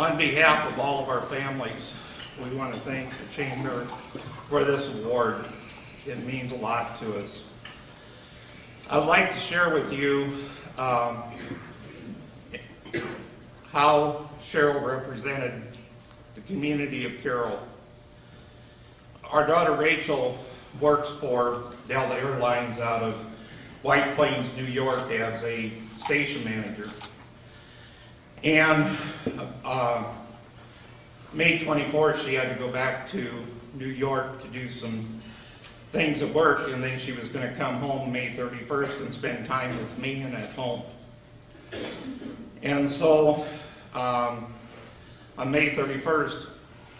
On behalf of all of our families, we want to thank the Chamber for this award. It means a lot to us. I'd like to share with you how Cheryl represented the community of Carroll. Our daughter Rachel works for Delta Airlines out of White Plains, New York as a station manager. And May 24th, she had to go back to New York to do some things at work, and then she was going to come home May 31st and spend time with me and at home. And so on May 31st,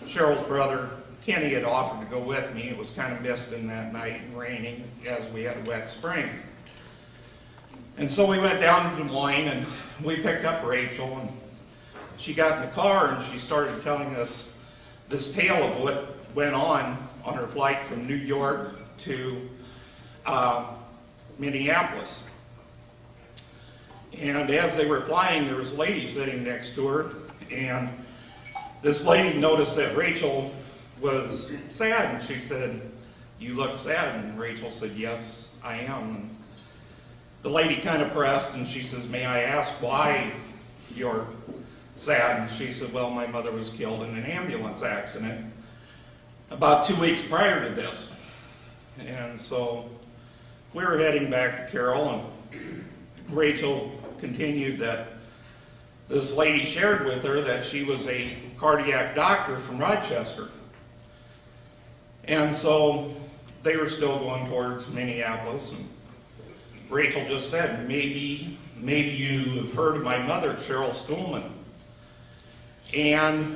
Cheryl's brother Kenny had offered to go with me. It was kind of misting that night and raining as we had a wet spring. And so we went down to Des Moines and we picked up Rachel, and she got in the car and she started telling us this tale of what went on her flight from New York to Minneapolis. And as they were flying, there was a lady sitting next to her, and this lady noticed that Rachel was sad, and she said, "You look sad." And Rachel said, "Yes, I am." And the lady kind of pressed, and she says, "May I ask why you're sad?" And she said, "Well, my mother was killed in an ambulance accident about 2 weeks prior to this." And so we were heading back to Carroll, and Rachel continued that this lady shared with her that she was a cardiac doctor from Rochester. And so they were still going towards Minneapolis, and Rachel just said, maybe you have heard of my mother, Cheryl Stuhlman. And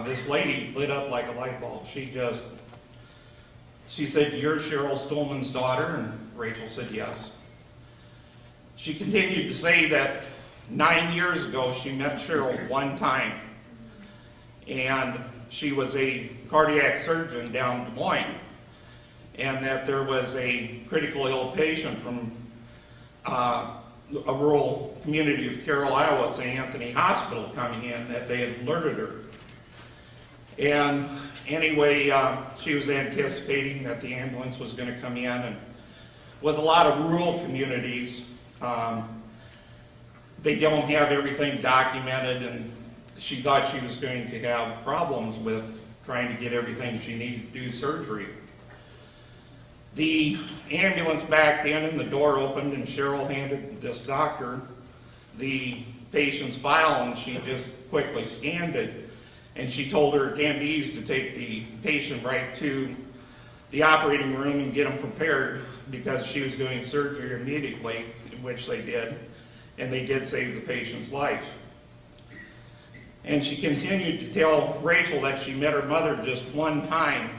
this lady lit up like a light bulb. She said, "You're Cheryl Stuhlman's daughter?" And Rachel said, "Yes." She continued to say that 9 years ago she met Cheryl one time, and she was a cardiac surgeon down in Des Moines, and that there was a critical ill patient from a rural community of Carroll, Iowa, St. Anthony Hospital coming in, that they had alerted her. And anyway, she was anticipating that the ambulance was going to come in, and with a lot of rural communities, they don't have everything documented, and she thought she was going to have problems with trying to get everything she needed to do surgery. The ambulance backed in and the door opened, and Cheryl handed this doctor the patient's file, and she just quickly scanned it, and she told her attendees to take the patient right to the operating room and get him prepared, because she was doing surgery immediately, which they did, and they did save the patient's life. And she continued to tell Rachel that she met her mother just one time,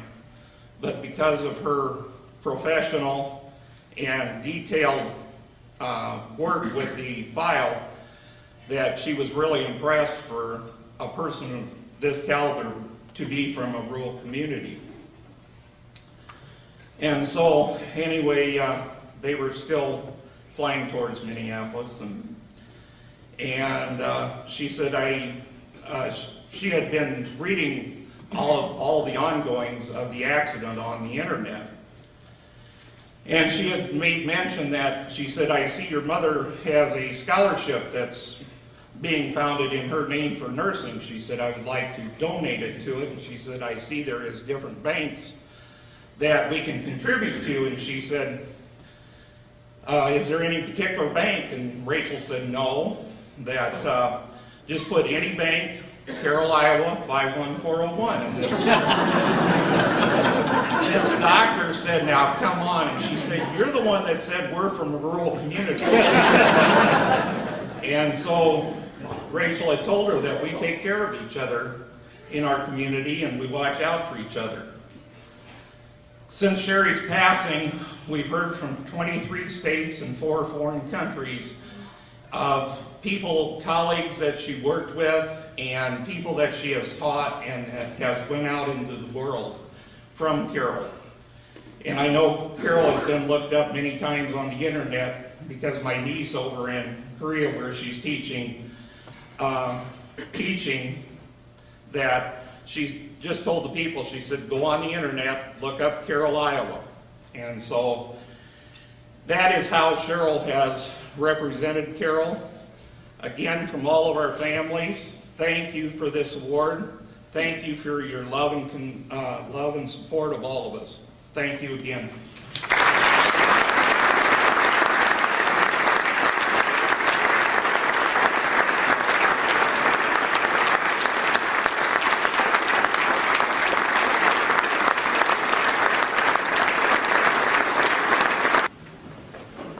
but because of her professional and detailed work with the file, that she was really impressed for a person of this caliber to be from a rural community. And so anyway, they were still flying towards Minneapolis, and she said she had been reading all the ongoings of the accident on the internet. And she had made mention that, she said, "I see your mother has a scholarship that's being founded in her name for nursing." She said, "I would like to donate it to it." And she said, "I see there is different banks that we can contribute to." And she said, "Is there any particular bank?" And Rachel said, "No, that just put any bank, Carroll, Iowa, 51401. And this doctor said, "Now come on." And she said, "You're the one that said we're from a rural community." And so Rachel had told her that we take care of each other in our community and we watch out for each other. Since Sherry's passing, we've heard from 23 states and 4 foreign countries of people, colleagues that she worked with, and people that she has taught and has went out into the world from Carroll. And I know Carroll has been looked up many times on the internet because my niece over in Korea, where she's teaching, teaching that she's just told the people, she said, go on the internet, look up Carroll, Iowa. And so that is how Cheryl has represented Carroll. Again, from all of our families, thank you for this award. Thank you for your love and support of all of us. Thank you again.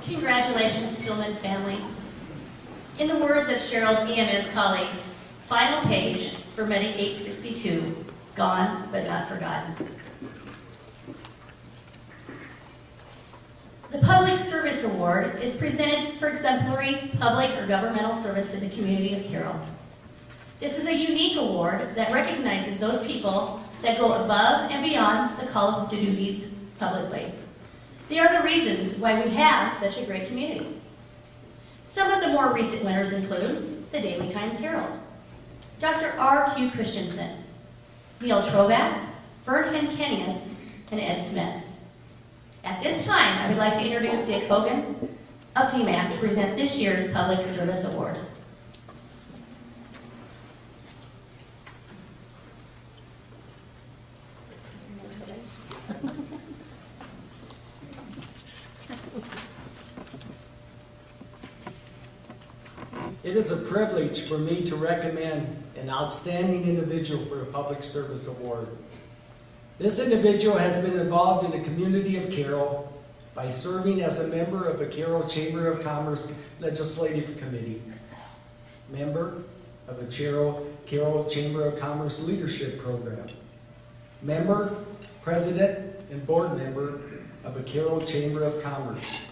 Congratulations, Stillman family. In the words of Cheryl's EMS colleagues, final page for Medic 862, gone but not forgotten. The Public Service Award is presented for exemplary public or governmental service to the community of Carroll. This is a unique award that recognizes those people that go above and beyond the call of duties publicly. They are the reasons why we have such a great community. Some of the more recent winners include the Daily Times Herald, Dr. R.Q. Christensen, Neil Trovack, Vern Henkenius, and Ed Smith. At this time, I would like to introduce Dick Hogan of DMAC to present this year's Public Service Award. It is a privilege for me to recommend an outstanding individual for a Public Service Award. This individual has been involved in the community of Carroll by serving as a member of the Carroll Chamber of Commerce Legislative Committee, member of the Carroll Chamber of Commerce Leadership Program, member, president, and board member of the Carroll Chamber of Commerce,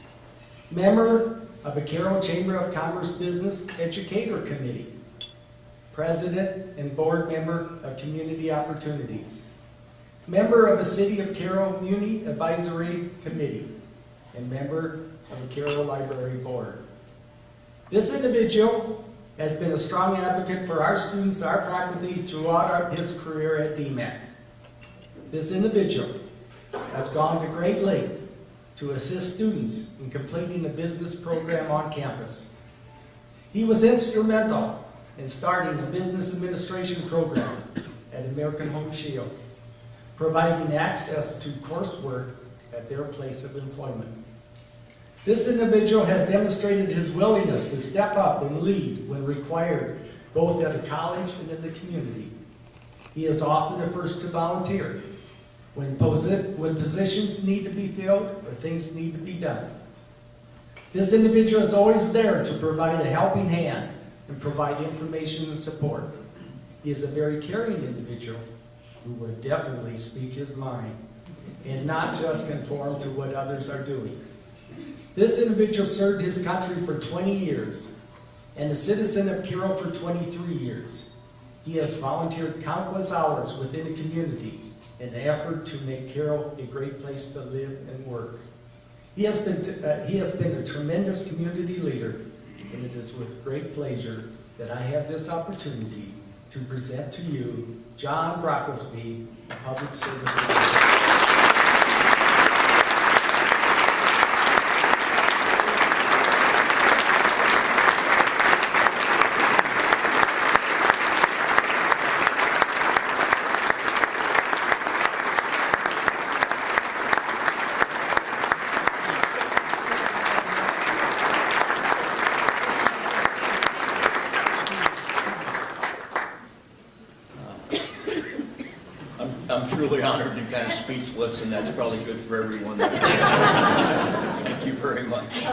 member of the Carroll Chamber of Commerce Business Educator Committee, president and board member of Community Opportunities, member of the City of Carroll Muni Advisory Committee, and member of the Carroll Library Board. This individual has been a strong advocate for our students, our faculty, throughout his career at DMAC. This individual has gone to great length to assist students in completing a business program on campus. He was instrumental in starting a business administration program at American Home Shield, providing access to coursework at their place of employment. This individual has demonstrated his willingness to step up and lead when required, both at the college and in the community. He is often the first to volunteer when positions need to be filled or things need to be done. This individual is always there to provide a helping hand and provide information and support. He is a very caring individual who would definitely speak his mind and not just conform to what others are doing. This individual served his country for 20 years and a citizen of Carroll for 23 years. He has volunteered countless hours within the community in the effort to make Carroll a great place to live and work. He has been a tremendous community leader, and it is with great pleasure that I have this opportunity to present to you John Brocklesby, Public Service Award. I'm truly honored and kind of speechless, and that's probably good for everyone. Thank you very much.